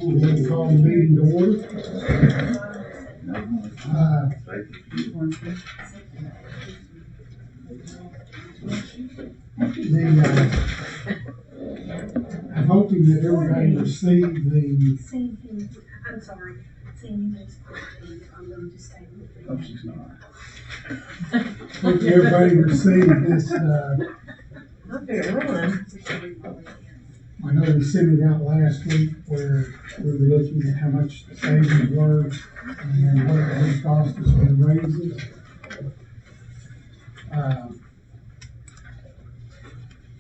We're going to call the meeting to order. I'm hoping that everybody received the. I'm sorry. Sandy makes I'm going to stay with you. Oh, she's not. Hope everybody received this. Not very well. I know we sent it out last week where we were looking at how much the savings were and what it has cost us for raises.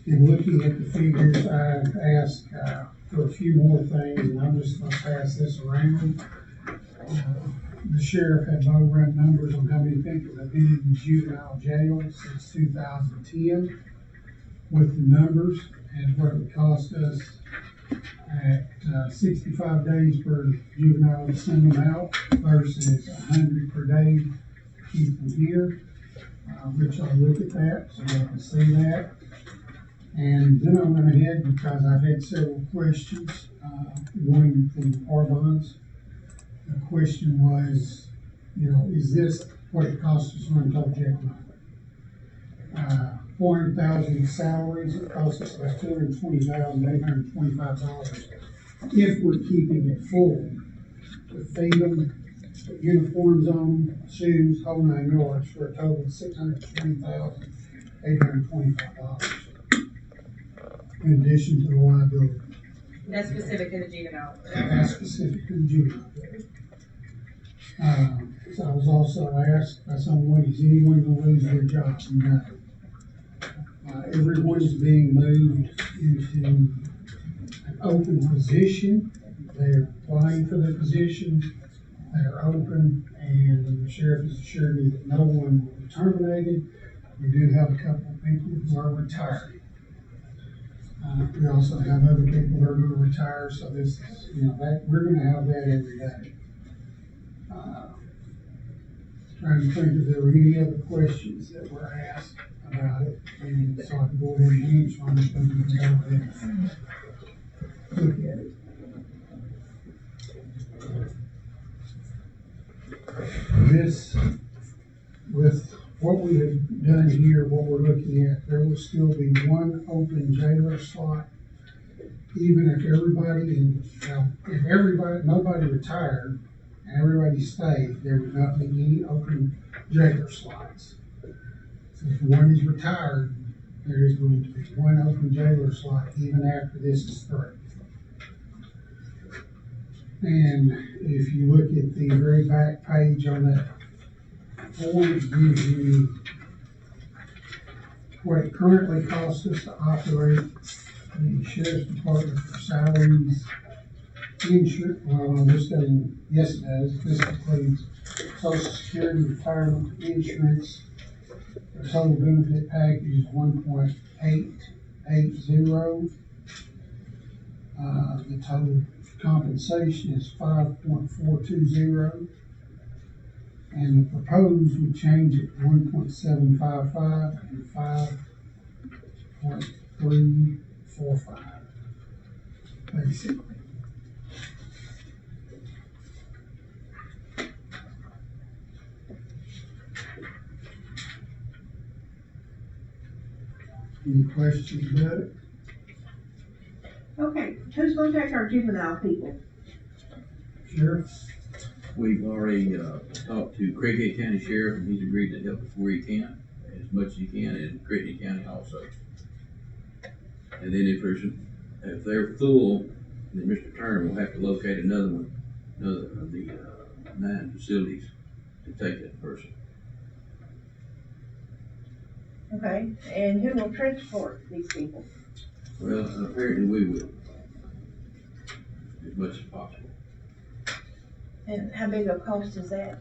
In looking at the figures, I've asked for a few more things, and I'm just going to pass this around. The sheriff had low run numbers on how many people have been in juvenile jail since 2010 with the numbers and what it would cost us at 65 days per juvenile to send them out versus 100 per day to keep them here, which I'll look at that so I can see that. And then I went ahead because I've had several questions, one from our bonds. The question was, is this what it costs us to run total jail? 400,000 salaries, it costs us about $220,825 if we're keeping it full. To feed them, put uniforms on, shoes, whole 9 yards for a total of $620,825. In addition to the liability. That's specific to the juvenile. That's specific to the juvenile. So I was also asked by someone, is anyone going to lose their job? No. Everyone is being moved into an open position. They're applying for the position. They're open, and the sheriff has assured me that no one will be terminated. We do have a couple of people who are retired. We also have other people that are going to retire, so this is, that we're going to have that every day. Trying to think if there were any other questions that were asked about it, and so I can go ahead and answer them, so we can go ahead and look at it. This, with what we have done here, what we're looking at, there will still be one open jailer slot, even if nobody retired and everybody stayed, there would not be any open jailer slots. So if one is retired, there is going to be one open jailer slot even after this is through. And if you look at the very back page on that form, it gives you what it currently costs us to operate the sheriff's department for salaries, insurance. Yes, it does. This includes Social Security, retirement, insurance. The total benefit package is 1.880. The total compensation is 5.420. And the proposed would change it 1.755 and 5.345, basically. Any questions about it? Okay, who's going to take our juvenile people? Sheriff? We've already talked to Craighead County Sheriff, and he's agreed to help us where he can, as much as he can, and Craighead County also. And then if they're full, then Mr. Turner will have to locate another of the 9 facilities to take that person. Okay, and who will transport these people? Well, apparently we will, as much as possible. And how big a cost is that?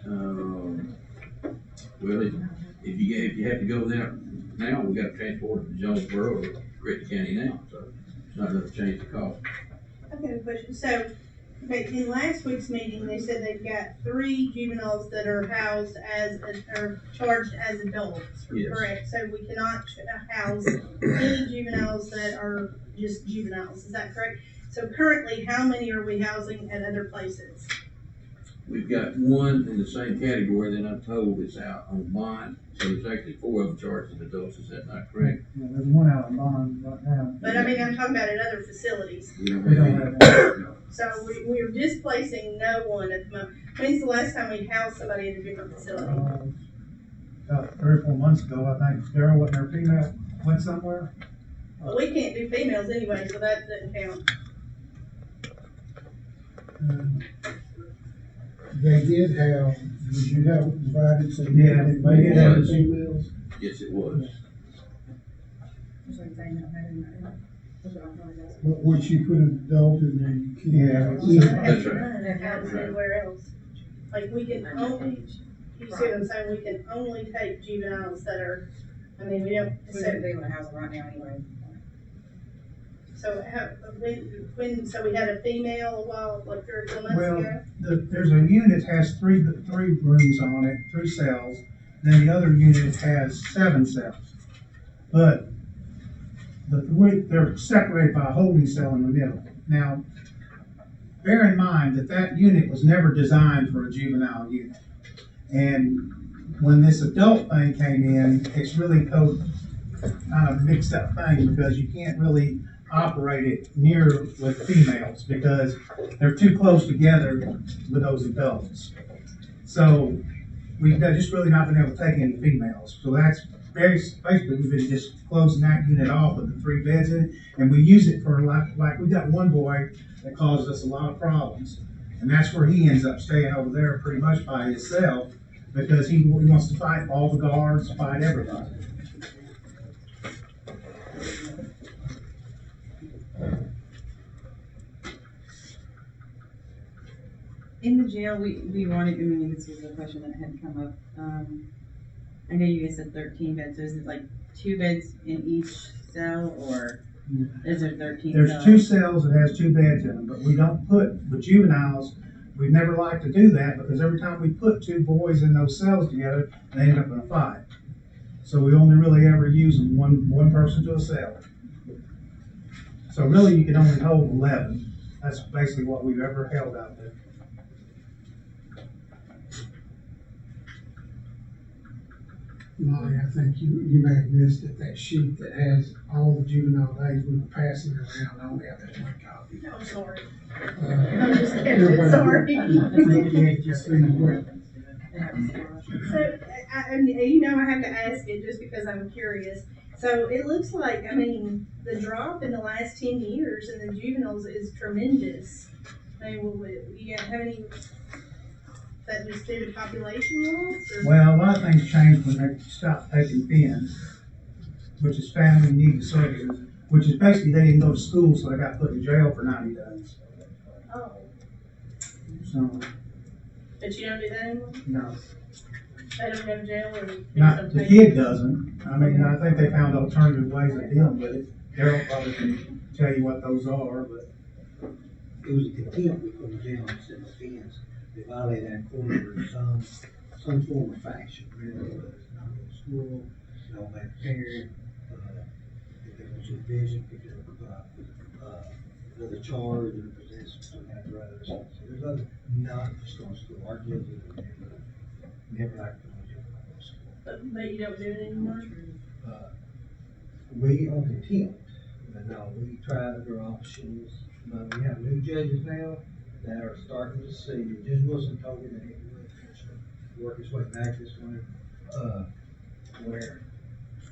Well, if you have to go there now, we got to transport it to Jonesboro or Craighead County now, so it's not going to change the cost. Okay, question. So, in last week's meeting, they said they've got 3 juveniles that are housed or charged as adults, Yes. correct? So we cannot house any juveniles that are just juveniles, is that correct? So currently, how many are we housing at other places? We've got one in the same category that I'm told is out on bond, so there's actually 4 of them charged as adults, is that not correct? Yeah, there's one out in bond right now. But I mean, I'm talking about at other facilities. We don't We don't have have any. one. So we're displacing no one at the moment. When's the last time we housed somebody at a different facility? About 3 or 4 months ago, I think Daryl, wasn't her female, went somewhere? Well, we can't do females anyway, so that doesn't count. They did have, did you have it divided so? Yeah, They they did did. have females? Yes, it was. But once you put an adult in there, you can't. Yeah. That's right. None housed anywhere else. Like, we can only, you see what I'm saying, we can only take juveniles that are, I mean, we don't, We so, don't want to house them right now anyway. so how, so we had a female a while, like 3 or 4 months Well, ago? There's a unit has three rooms on it, 3 cells, then the other unit has 7 cells. But they're separated by a holding cell in the middle. Now, bear in mind that that unit was never designed for a juvenile unit. And when this adult thing came in, it's really kind of mixed up thing because you can't really operate it near with females because they're too close together with those adults. So we've just really not been able to take any females. So that's basically we've been just closing that unit off with the 3 beds in it. And we use it for like we got one boy that caused us a lot of problems. And that's where he ends up staying over there pretty much by himself because he wants to fight all the guards, fight everybody. In the jail, we wanted, I mean, this was a question that had come up. I know you guys said 13 beds, so is it like 2 beds in each cell, or is there 13 There's cells? 2 cells that has 2 beds in them, but we don't put, with juveniles, we've never liked to do that because every time we put 2 boys in those cells together, they end up in a fight. So we only really ever use them one person to a cell. So really, you can only hold 11. That's basically what we've ever held out there. Molly, I think you may have missed it, that sheet that has all the juvenile days we were passing around, I only have that one copy. No, I'm sorry. I'm just kidding, sorry. So, you know, I have to ask it just because I'm curious. So it looks like, I mean, the drop in the last 10 years in the juveniles is tremendous. I mean, you have any, is that just due to population loss? Or? Well, a lot of things changed when they stopped taking fins, which is family needs services, which is basically they didn't go to school, so they got put in jail for 90 days. Oh, So, but you don't do that anymore? no. They don't go to jail or? Not, the kid doesn't. I mean, I think they found alternative ways of dealing with it. Daryl probably can tell you what those are, but. It was a contempt we put in jail instead of offense. They violated that quarter in some form or fashion. Really, it was not in school, no bad parent, if there was supervision, picked up, another charge or possession of some apparatus. So there's other, not just on school. Our kids have never acted on jail school. But you don't do it anymore? We on contempt, but no, we tried their options. But we have new judges now that are starting to see. Judge Wilson told me that he would work his way back this way, where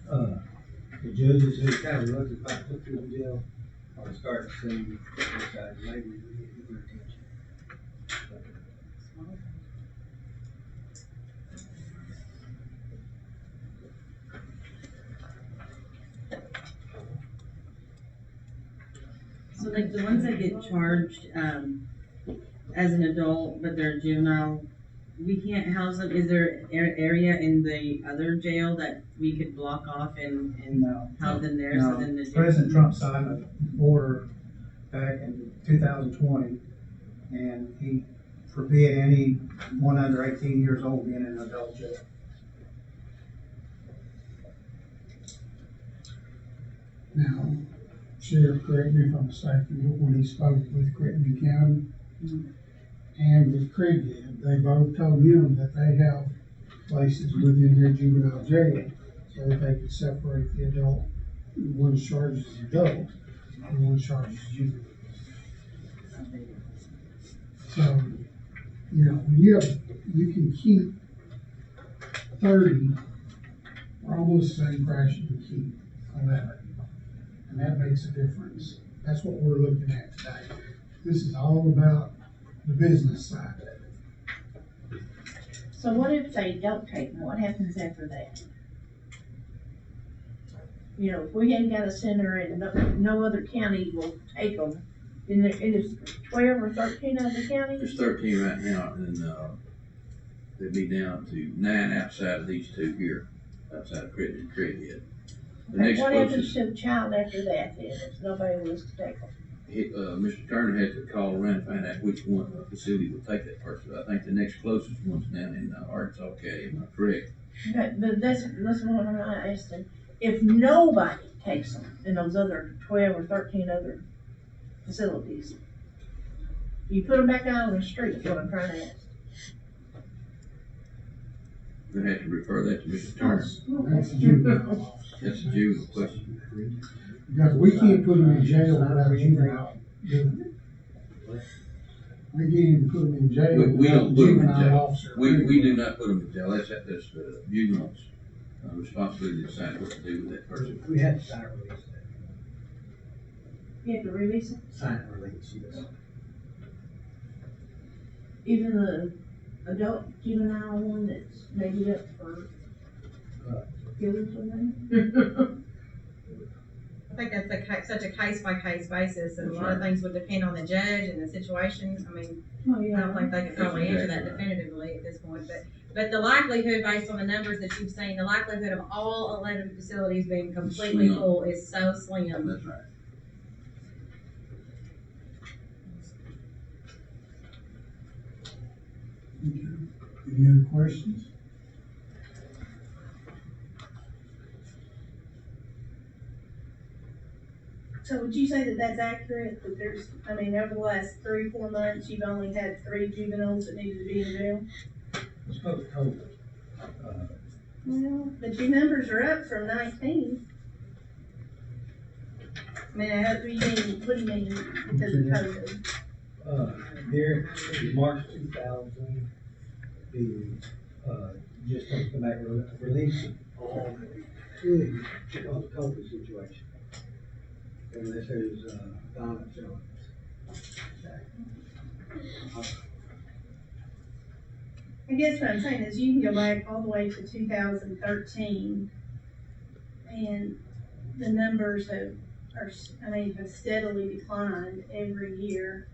the judges who kind of looked at back put through the jail are starting to see that maybe we get their attention. So like the ones that get charged, as an adult, but they're juvenile, we can't house them. Is there area in the other jail that we could block off and No. house them there? No. So then the President Trump signed a order back in 2020, and he forbid anyone under 18 years old being in an adult jail. Now, Sheriff, correct me if I'm mistaken, but when he spoke with Crittenden County and with Craighead, they both told him that they have places within their juvenile jail so that they could separate the adult. One charges adult and one charges juvenile. So, you know, when you can keep 30 or almost the same price you can keep 11. And that makes a difference. That's what we're looking at today. This is all about the business side of it. So what if they don't take them? What happens after that? You know, if we ain't got a center and no other county will take them, and there's 12 or 13 other counties? There's 13 right now, and they'll be down to 9 outside of these two here, outside of Craighead. The Okay, next what happens closest, to the child after that then, if nobody wants to take them? Mr. Turner had to call around and find out which one facility would take that person. I think the next closest one's down in Arkansas County, am I correct? Okay, but that's what I'm asking. If nobody takes them in those other 12 or 13 other facilities, you put them back out on the street, is what I'm trying to ask. We're gonna have to refer that to Mr. Turner. That's a juvenile officer. That's a juvenile question. Because we can't put them in jail without a juvenile doing it. We can't even put them in jail We without a don't put them in juvenile jail. officer. We do not put them in jail. That's the juvenile's responsibility to decide what to do with that person. We had to sign a release. You have to release it, Sign a release, yes. even the adult juvenile one that's maybe up for killing somebody? I think that's such a case-by-case basis, and a lot of things would depend on the judge and the situation. I mean, Oh, I don't think they could probably answer that definitively at this point, but the likelihood, based on the numbers that you've seen, the likelihood of all 11 facilities being completely Slim. full is so slim. That's right. Okay. Any other questions? So would you say that that's accurate, that there's, I mean, over the last 3 or 4 months, you've only had 3 juveniles that needed to be in jail? It's supposed to total. Well, but your numbers are up from 19. I mean, what do you mean because of COVID? There, in March 2000, just to come back and release all that we could because of the COVID situation. Unless there's, violent felonies. I guess what I'm saying is you can go back all the way to 2013 and the numbers have steadily declined every year.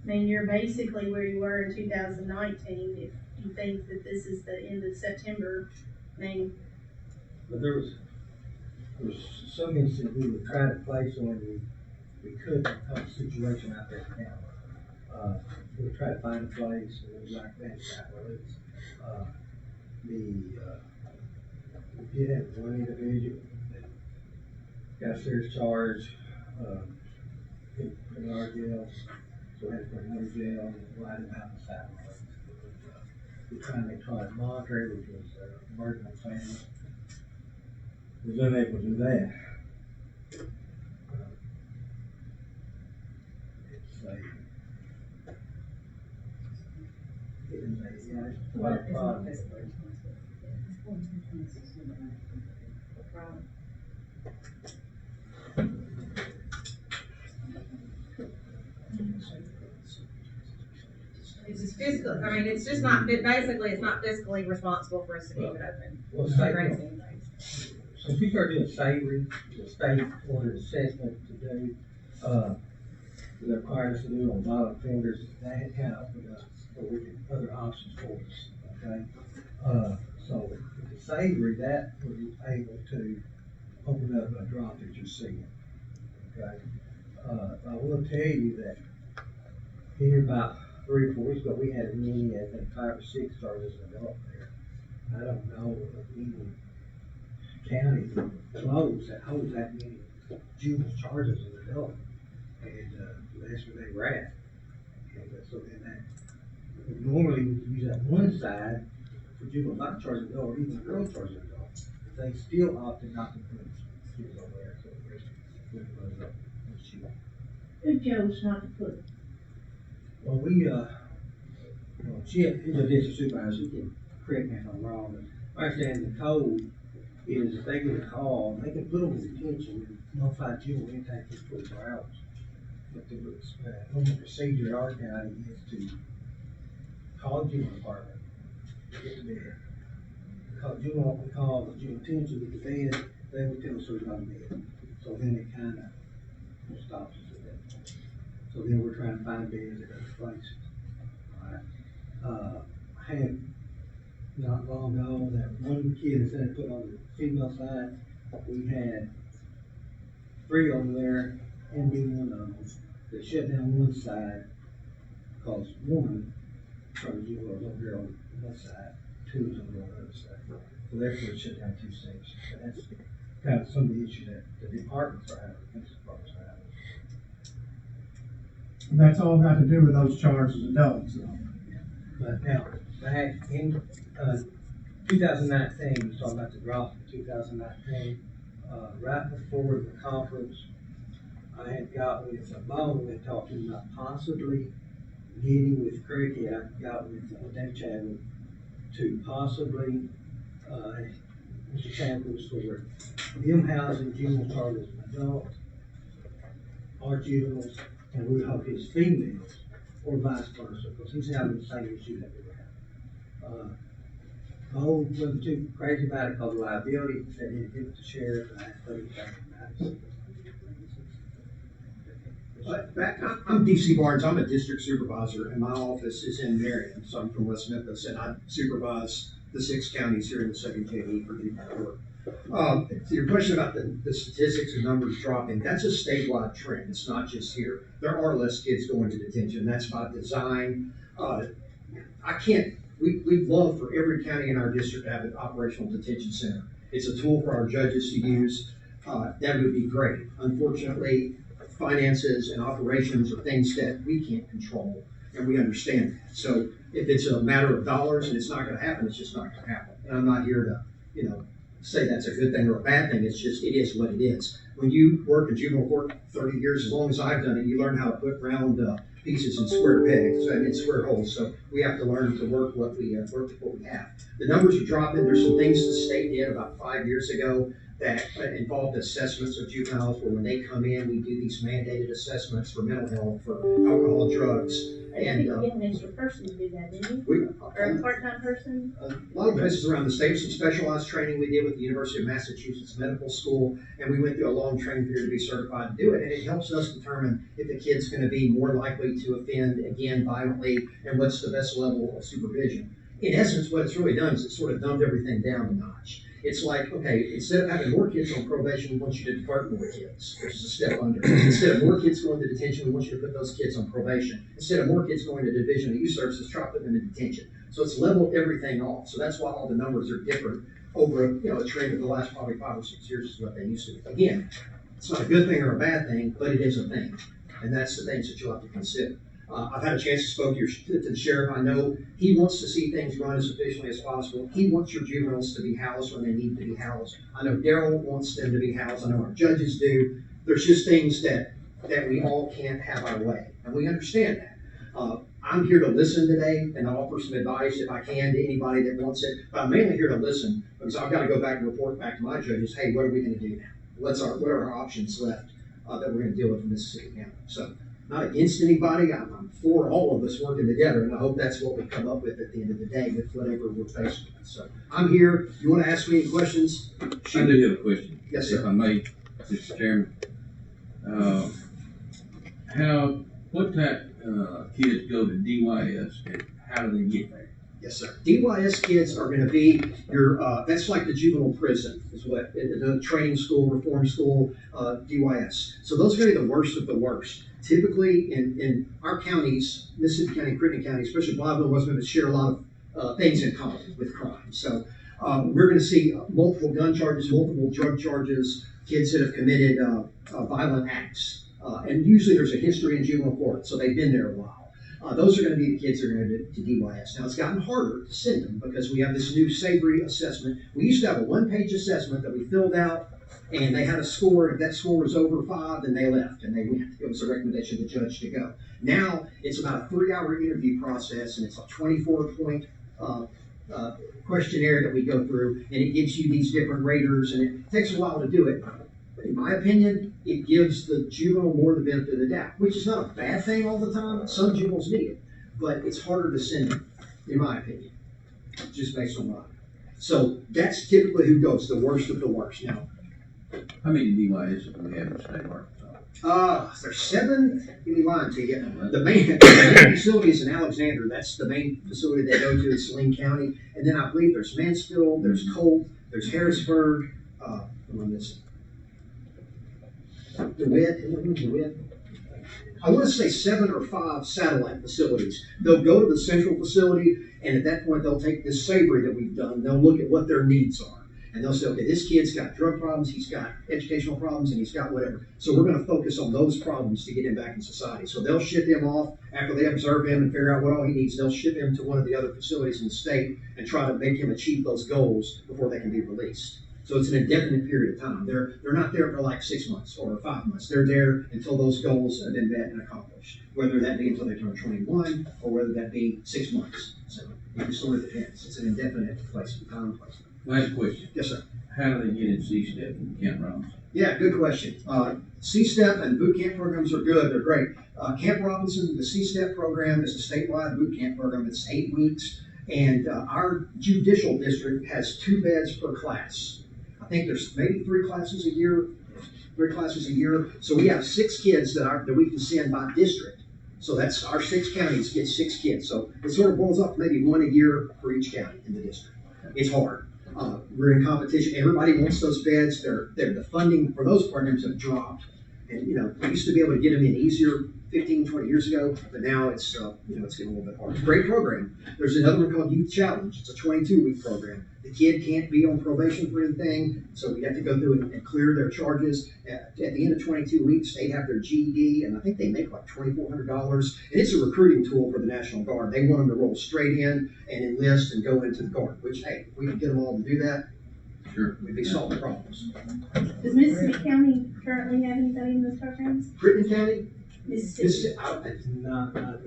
I mean, you're basically where you were in 2019 if you think that this is the end of September. I mean, But there's some instances we would try to place on we couldn't because of the situation out there now. We would try to find a place and it was like that. We did have one individual that got serious charge in our jail, so we had to put another jail and light him out the side. We finally tried Monterey, which was emergency family. Was unable to do that. It's quite a problem. It's just fiscal, I mean, it's just not, basically, it's not fiscally responsible for us to keep it open. Well, It state, brings anything. so if you start doing savory, the state ordered assessment to do, that require us to do on violent offenders, that had kind of opened up for other options for us, okay? So with the savory, that was able to open up a drop that you're seeing, okay? I will tell you that here about 3 or 4 weeks ago, we had as many, I think 5 or 6 started as an adult there. I don't know of any county that holds that many juvenile charges as an adult. And, that's where they were at. And so then that, normally we use that one side for juvenile not charged an adult, or even girl charged an adult. But they still opted not to put kids on there, so the rest of it. Who chose not to put? Well, Chip, he's a district supervisor, he can correct me if I'm wrong, but I understand the code is if they get a call, they can put them in detention and notify juvenile intake for 24 hours. But the normal procedure in our county is to call the juvenile department, get to bed. Call juvenile, we call the juvenile detention, get to bed, they would tell us there's not a bed. So then it kind of stops us at that point. So then we're trying to find beds at other places. I had not long ago that one kid instead of put on the female side, we had 3 over there and being one of them that shut down one side because one from the juvenile was over here on one side, 2 was on the other side. So therefore it shut down 2 sections. And that's kind of some of the issues that the departments are having, the police departments are having. And that's all got to do with those charged as adults, though. But now, back in 2019, we talked about the drop in 2019, right before the conference, I had got with Bone and talked to him about possibly getting with Cricket. I got with Dave Chadwick to possibly, Mr. Chadwick was for him housing juvenile charges as adults or juveniles, and we hope his females, or vice versa, because he's having the same issue that we were having. Bo wasn't too crazy about it because of liability, he said he'd give it to sheriff, and I asked him about it. I'm DC Barnes, I'm a district supervisor, and my office is in Marion, so I'm from West Memphis, and I supervise the 6 counties here in the 2nd KD for juvenile court. To your question about the statistics and numbers dropping, that's a statewide trend. It's not just here. There are less kids going to detention. That's by design. We'd love for every county in our district to have an operational detention center. It's a tool for our judges to use. That would be great. Unfortunately, finances and operations are things that we can't control, and we understand that. So if it's a matter of dollars and it's not going to happen, it's just not going to happen. And I'm not here to, say that's a good thing or a bad thing. It's just, it is what it is. When you work in juvenile court 30 years, as long as I've done it, you learn how to put round pieces in square pegs and in square holes. So we have to learn to work what we have. The numbers are dropping. There's some things the state did about 5 years ago that involved assessments of juveniles, where when they come in, we do these mandated assessments for mental health, for alcohol, drugs. And you get an extra person to do that, didn't you? Or a part-time person? A lot of places around the state, some specialized training we did with the University of Massachusetts Medical School, and we went through a long training period to be certified to do it. And it helps us determine if the kid's going to be more likely to offend again violently, and what's the best level of supervision. In essence, what it's really done is it's sort of dumbed everything down a notch. It's like, okay, instead of having more kids on probation, we want you to depart more kids, which is a step under. Instead of more kids going to detention, we want you to put those kids on probation. Instead of more kids going to division of youth services, try to put them in detention. So it's leveled everything off. So that's why all the numbers are different over a trend of the last probably 5 or 6 years is what they used to be. Again, it's not a good thing or a bad thing, but it is a thing. And that's the things that you'll have to consider. I've had a chance to speak to the sheriff. I know he wants to see things run as efficiently as possible. He wants your juveniles to be housed when they need to be housed. I know Daryl wants them to be housed. I know our judges do. There's just things that we all can't have our way, and we understand that. I'm here to listen today and offer some advice if I can to anybody that wants it, but I'm mainly here to listen because I've got to go back and report back to my judges, hey, what are we going to do now? What are our options left that we're going to deal with in Mississippi County? So, not against anybody, I'm for all of us working together, and I hope that's what we come up with at the end of the day with whatever we're facing with. So I'm here. You want to ask me any questions? I do have a question. Yes, sir. If I may, Mr. Chairman. What type kids go to DYS and how do they get there? Yes, sir. DYS kids are going to be that's like the juvenile prison, is what, the training school, reform school, DYS. So those are going to be the worst of the worst. Typically in our counties, Mississippi County, Crittenden County, especially Blytheville and West Memphis, share a lot of things in common with crime. So We're gonna see multiple gun charges, multiple drug charges, kids that have committed, violent acts. And usually there's a history in juvenile court, so they've been there a while. Those are gonna be the kids that are gonna to DYS. Now, it's gotten harder to send them because we have this new Savory assessment. We used to have a one-page assessment that we filled out, and they had a score. If that score was over 5, then they left and they went. It was a recommendation of the judge to go. Now, it's about a 3-hour interview process, and it's a 24-point questionnaire that we go through, and it gives you these different raters, and it takes a while to do it. In my opinion, it gives the juvenile more the benefit of the doubt, which is not a bad thing all the time. Some juveniles need it, but it's harder to send them, in my opinion, just based on mine. So that's typically who goes, the worst of the worst. Now, How many DYS do we have in the state of Arkansas? there's 7. Give me lying to you. The main facility is in Alexander. That's the main facility they go to in Saline County. And then I believe there's Mansfield, there's Colt, there's Harrisburg. What am I missing? DeWitt. I want to say 7 or 5 satellite facilities. They'll go to the central facility, and at that point, they'll take this Savory that we've done. They'll look at what their needs are. And they'll say, okay, this kid's got drug problems, he's got educational problems, and he's got whatever. So we're going to focus on those problems to get him back in society. So they'll ship him off after they observe him and figure out what all he needs. They'll ship him to one of the other facilities in the state and try to make him achieve those goals before they can be released. So it's an indefinite period of time. They're not there for like 6 months or 5 months. They're there until those goals have been met and accomplished, whether that be until they turn 21 or whether that be 6 months. So it just sort of depends. It's an indefinite placement, time placement. Last question. Yes, sir. How do they get in C-STEP from Camp Robinson? Yeah, good question. C-STEP and boot camp programs are good. They're great. Camp Robinson, the C-STEP program, is a statewide boot camp program. It's 8 weeks. And our judicial district has 2 beds per class. I think there's maybe 3 classes a year. So we have 6 kids that we can send by district. So that's our 6 counties get 6 kids. So it sort of boils up to maybe 1 a year for each county in the district. It's hard. We're in competition. Everybody wants those beds. The funding for those programs have dropped. And, we used to be able to get them in easier 15, 20 years ago, but now it's getting a little bit harder. Great program. There's another one called Youth Challenge. It's a 22-week program. The kid can't be on probation for anything, so we have to go through and clear their charges. At the end of 22 weeks, they have their GED, and I think they make like $2,400. And it's a recruiting tool for the National Guard. They want them to roll straight in and enlist and go into the Guard, which, hey, if we can get them all to do that, sure, we'd be solving problems. Does Mississippi County currently have anybody in those programs? Crittenden County? Mississippi. Not right now.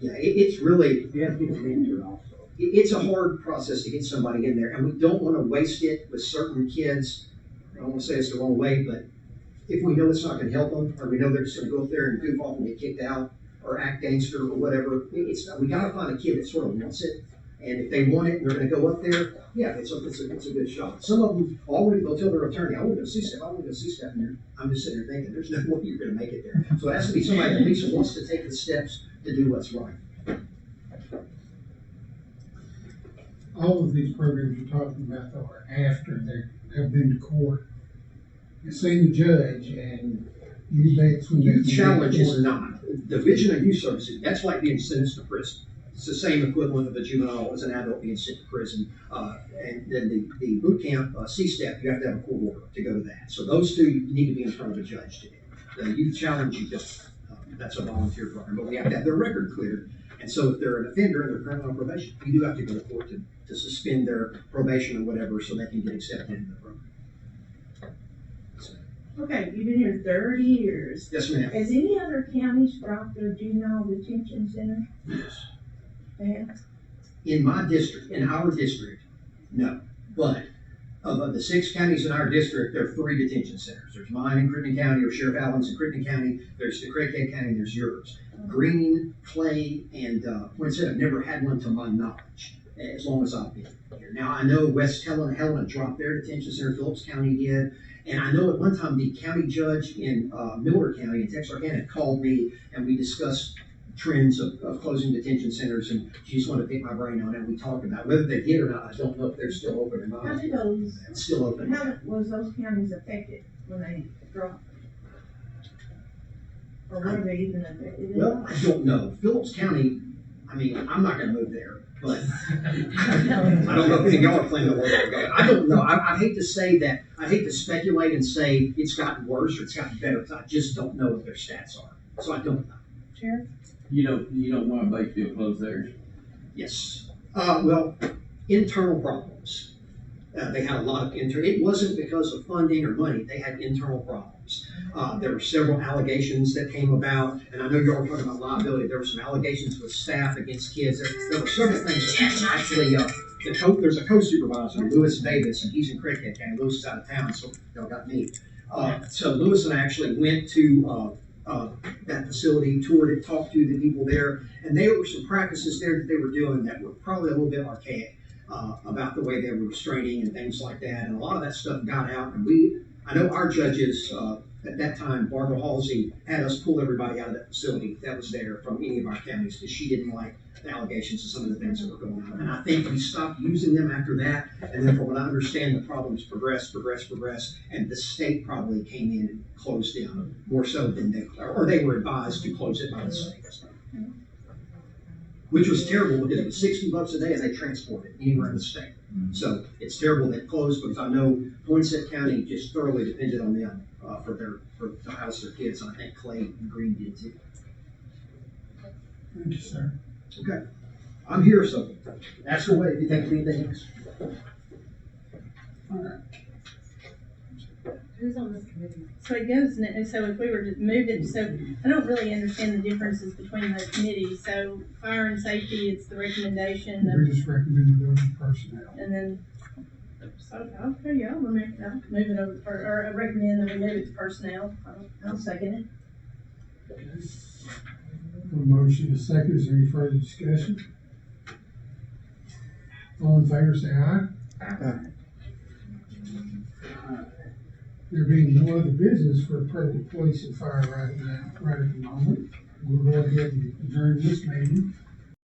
Yeah, it's really, You have to be a mentor also. it's a hard process to get somebody in there, and we don't want to waste it with certain kids. I don't want to say it's the wrong way, but if we know it's not going to help them, or we know they're just going to go up there and goof off and get kicked out, or act gangster or whatever, we got to find a kid that sort of wants it. And if they want it and they're going to go up there, yeah, it's a good shot. Some of them already, they'll tell their attorney, I want to go C-STEP, and I'm just sitting there thinking, there's no way you're going to make it there. So it has to be somebody that at least wants to take the steps to do what's right. All of these programs you're talking about though are after they have been to court and seen the judge, and you bet when Youth Challenge is not. Division of Youth Services, that's like being sentenced to prison. It's the same equivalent of a juvenile as an adult being sent to prison. And then the boot camp, C-STEP, you have to have a court order to go to that. So those two, you need to be in front of a judge to do. The Youth Challenge, you don't. That's a volunteer program, but we have to have their record cleared. And so if they're an offender and they're currently on probation, you do have to go to court to suspend their probation or whatever so they can get accepted into the program. So, Okay, you've been here 30 years. yes, ma'am. Has any other counties dropped their juvenile detention center? Yes. They have? In my district, in our district, no. But of the 6 counties in our district, there are 3 detention centers. There's mine in Crittenden County, or Sheriff Allen's in Crittenden County. There's the Craig County, and there's yours. Green, Clay, and Poinsett have never had one to my knowledge, as long as I've been here. Now, I know West Helena dropped their detention center, Phillips County did, and I know at one time the county judge in Miller County in Texarkana called me, and we discussed trends of closing detention centers, and she just wanted to pick my brain on it, and we talked about it. Whether they did or not, I don't know if they're still open or not. How did those, It's still open. how was those counties affected when they dropped? Or were they even affected? Well, I don't know. Phillips County, I mean, I'm not gonna move there. but I don't know if y'all are planning to work together. I don't know. I hate to say that, I hate to speculate and say it's gotten worse or it's gotten better, because I just don't know what their stats are. So I don't know. Sheriff? You don't want Batesville close theirs? Yes. Well, internal problems. They had a lot of it wasn't because of funding or money, they had internal problems. There were several allegations that came about, and I know you're all talking about liability. There were some allegations with staff against kids. There were several things that happened. Actually, there's a co-supervisor, Lewis Davis, and he's in Craighead County. Lewis is out of town, so y'all got me. So Lewis and I actually went to that facility, toured it, talked to the people there, and there were some practices there that they were doing that were probably a little bit archaic. About the way they were restraining and things like that, and a lot of that stuff got out. And I know our judges at that time, Barbara Halsey, had us pull everybody out of that facility that was there from any of our counties because she didn't like the allegations of some of the things that were going on. And I think we stopped using them after that. And then, from what I understand, the problems progressed, and the state probably came in and closed down more so than they were advised to close it by the state. Which was terrible because it was $60 a day and they transported it anywhere in the state. So it's terrible that it closed because I know Poinsett County just thoroughly depended on them for to house their kids. And I think Clay and Green did too. Thank you, sir. Okay. I'm here, so ask away if you think of anything else. All right. Who's on this committee? So it goes, so if we were to move it, so I don't really understand the differences between those committees. So fire and safety, it's the recommendation We just recommend those personnel. and then, so I'll move it over, or I recommend that we move it to personnel. I'll second it. Okay. A motion is second. Is there any further discussion? All in favor, say aye. Aye. There being no other business for public police and fire right at the moment, we'll go ahead and adjourn this meeting.